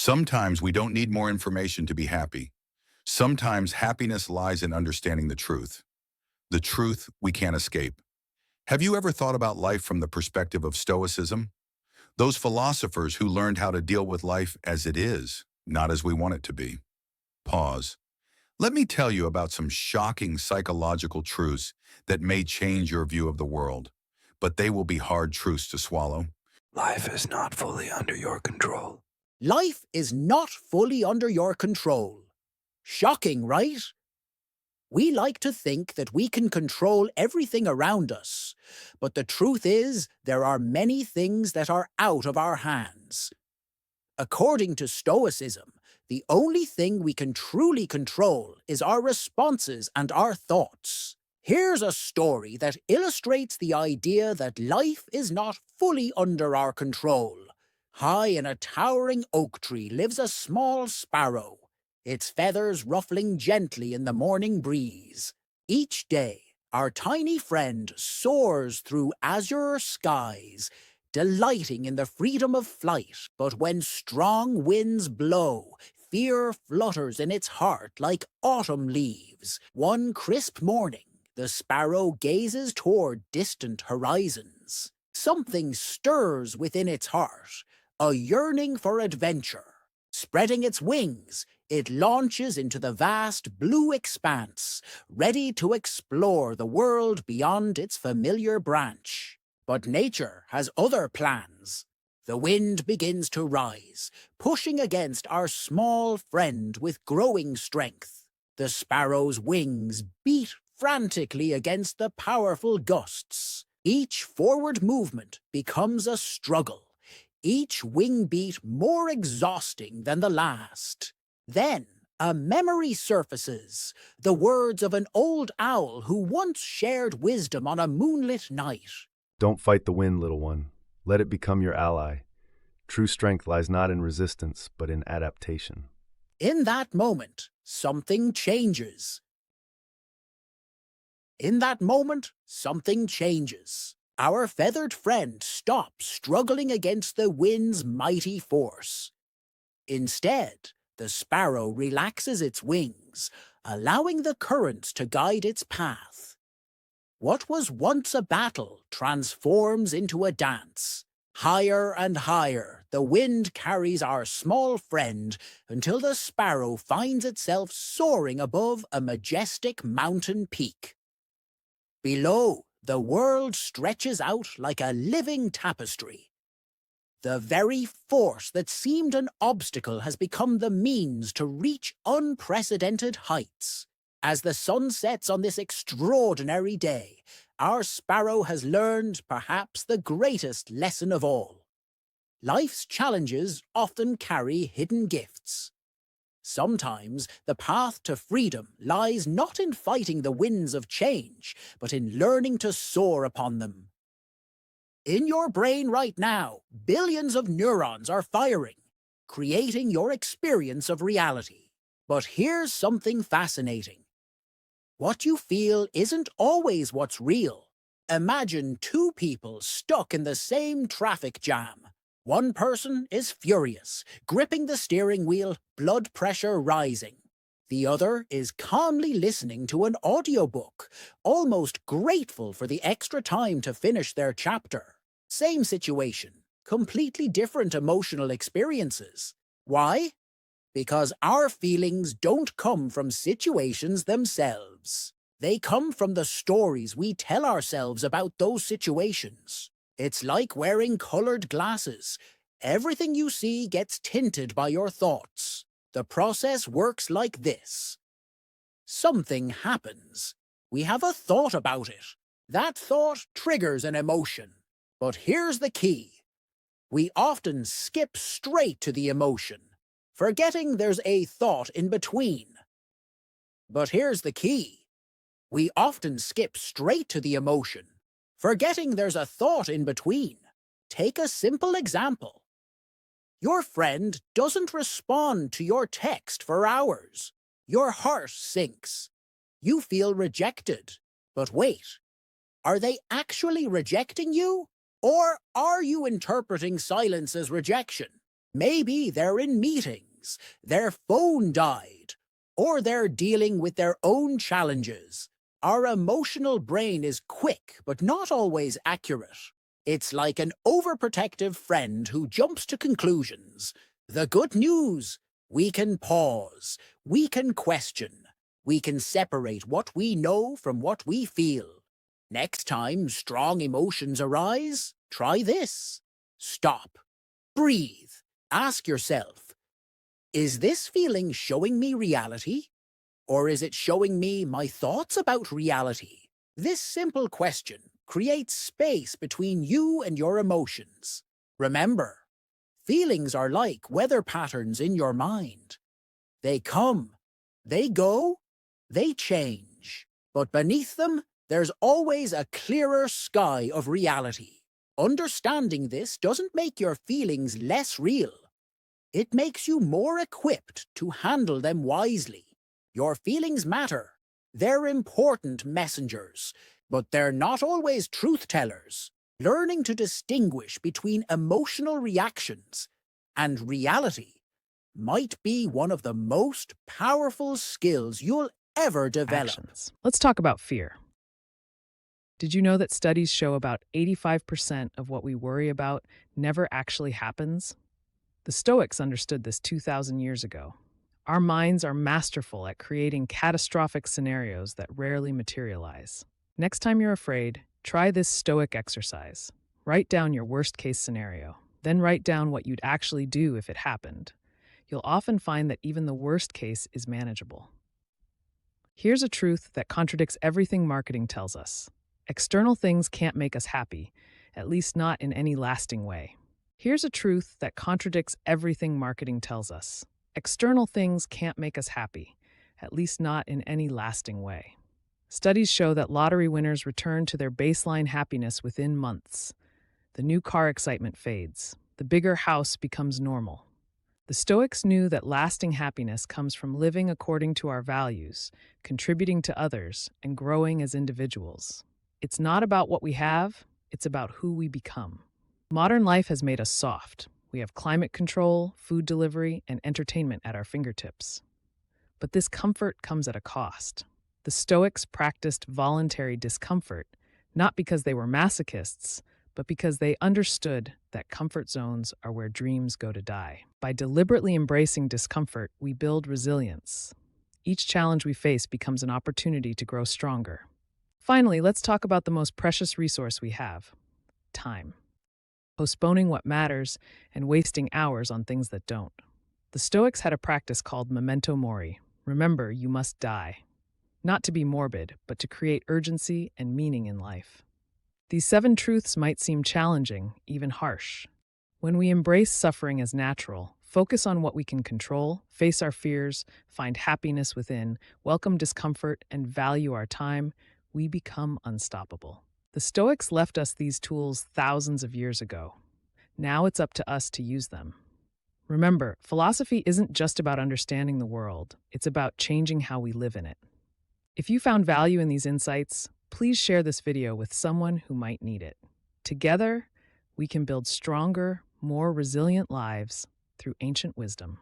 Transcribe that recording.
Sometimes we don't need more information to be happy. Sometimes happiness lies in understanding the truth we can't escape. Have you ever thought about life from the perspective of Stoicism? Those philosophers who learned how to deal with life as it is, not as we want it to be. Pause. Let me tell you about some shocking psychological truths that may change your view of the world, but they will be hard truths to swallow. Life is not fully under your control. Life is not fully under your control. Shocking, right? We like to think that we can control everything around us, but the truth is there are many things that are out of our hands. According to Stoicism, the only thing we can truly control is our responses and our thoughts. Here's a story that illustrates the idea that life is not fully under our control. High in a towering oak tree lives a small sparrow, its feathers ruffling gently in the morning breeze. Each day, our tiny friend soars through azure skies, delighting in the freedom of flight. But when strong winds blow, fear flutters in its heart like autumn leaves. One crisp morning, the sparrow gazes toward distant horizons. Something stirs within its heart, a yearning for adventure. Spreading its wings, it launches into the vast blue expanse, ready to explore the world beyond its familiar branch. But nature has other plans. The wind begins to rise, pushing against our small friend with growing strength. The sparrow's wings beat frantically against the powerful gusts. Each forward movement becomes a struggle, each wing beat more exhausting than the last. Then a memory surfaces, the words of an old owl who once shared wisdom on a moonlit night. Don't fight the wind, little one. Let it become your ally. True strength lies not in resistance, but in adaptation. In that moment, something changes. Our feathered friend stops struggling against the wind's mighty force. Instead, the sparrow relaxes its wings, allowing the currents to guide its path. What was once a battle transforms into a dance. Higher and higher, the wind carries our small friend until the sparrow finds itself soaring above a majestic mountain peak. Below, the world stretches out like a living tapestry. The very force that seemed an obstacle has become the means to reach unprecedented heights. As the sun sets on this extraordinary day, our sparrow has learned perhaps the greatest lesson of all. Life's challenges often carry hidden gifts. Sometimes the path to freedom lies not in fighting the winds of change, but in learning to soar upon them. In your brain right now, billions of neurons are firing, creating your experience of reality. But here's something fascinating. What you feel isn't always what's real. Imagine two people stuck in the same traffic jam. One person is furious, gripping the steering wheel, blood pressure rising. The other is calmly listening to an audiobook, almost grateful for the extra time to finish their chapter. Same situation, completely different emotional experiences. Why? Because our feelings don't come from situations themselves. They come from the stories we tell ourselves about those situations. It's like wearing colored glasses. Everything you see gets tinted by your thoughts. The process works like this. Something happens. We have a thought about it. That thought triggers an emotion. But here's the key. We often skip straight to the emotion, forgetting there's a thought in between. But here's the key. We often skip straight to the emotion, forgetting there's a thought in between. Take a simple example. Your friend doesn't respond to your text for hours. Your heart sinks. You feel rejected. But wait, are they actually rejecting you? Or are you interpreting silence as rejection? Maybe they're in meetings, their phone died, or they're dealing with their own challenges. Our emotional brain is quick, but not always accurate. It's like an overprotective friend who jumps to conclusions. The good news: we can pause, we can question, we can separate what we know from what we feel. Next time strong emotions arise, try this. Stop. Breathe. Ask yourself, is this feeling showing me reality? Or is it showing me my thoughts about reality? This simple question creates space between you and your emotions. Remember, feelings are like weather patterns in your mind. They come, they go, they change. But beneath them, there's always a clearer sky of reality. Understanding this doesn't make your feelings less real. It makes you more equipped to handle them wisely. Your feelings matter. They're important messengers, but they're not always truth-tellers. Learning to distinguish between emotional reactions and reality might be one of the most powerful skills you'll ever develop. Actions. Let's talk about fear. Did you know that studies show about 85% of what we worry about never actually happens? The Stoics understood this 2,000 years ago. Our minds are masterful at creating catastrophic scenarios that rarely materialize. Next time you're afraid, try this Stoic exercise. Write down your worst-case scenario. Then write down what you'd actually do if it happened. You'll often find that even the worst case is manageable. Here's a truth that contradicts everything marketing tells us. External things can't make us happy, at least not in any lasting way. Here's a truth that contradicts everything marketing tells us. External things can't make us happy, at least not in any lasting way. Studies show that lottery winners return to their baseline happiness within months. The new car excitement fades. The bigger house becomes normal. The Stoics knew that lasting happiness comes from living according to our values, contributing to others, and growing as individuals. It's not about what we have, it's about who we become. Modern life has made us soft. We have climate control, food delivery, and entertainment at our fingertips. But this comfort comes at a cost. The Stoics practiced voluntary discomfort, not because they were masochists, but because they understood that comfort zones are where dreams go to die. By deliberately embracing discomfort, we build resilience. Each challenge we face becomes an opportunity to grow stronger. Finally, let's talk about the most precious resource we have: time. Postponing what matters and wasting hours on things that don't. The Stoics had a practice called memento mori. Remember, you must die. Not to be morbid, but to create urgency and meaning in life. These 7 truths might seem challenging, even harsh. When we embrace suffering as natural, focus on what we can control, face our fears, find happiness within, welcome discomfort, and value our time, we become unstoppable. The Stoics left us these tools thousands of years ago. Now it's up to us to use them. Remember, philosophy isn't just about understanding the world, it's about changing how we live in it. If you found value in these insights, please share this video with someone who might need it. Together, we can build stronger, more resilient lives through ancient wisdom.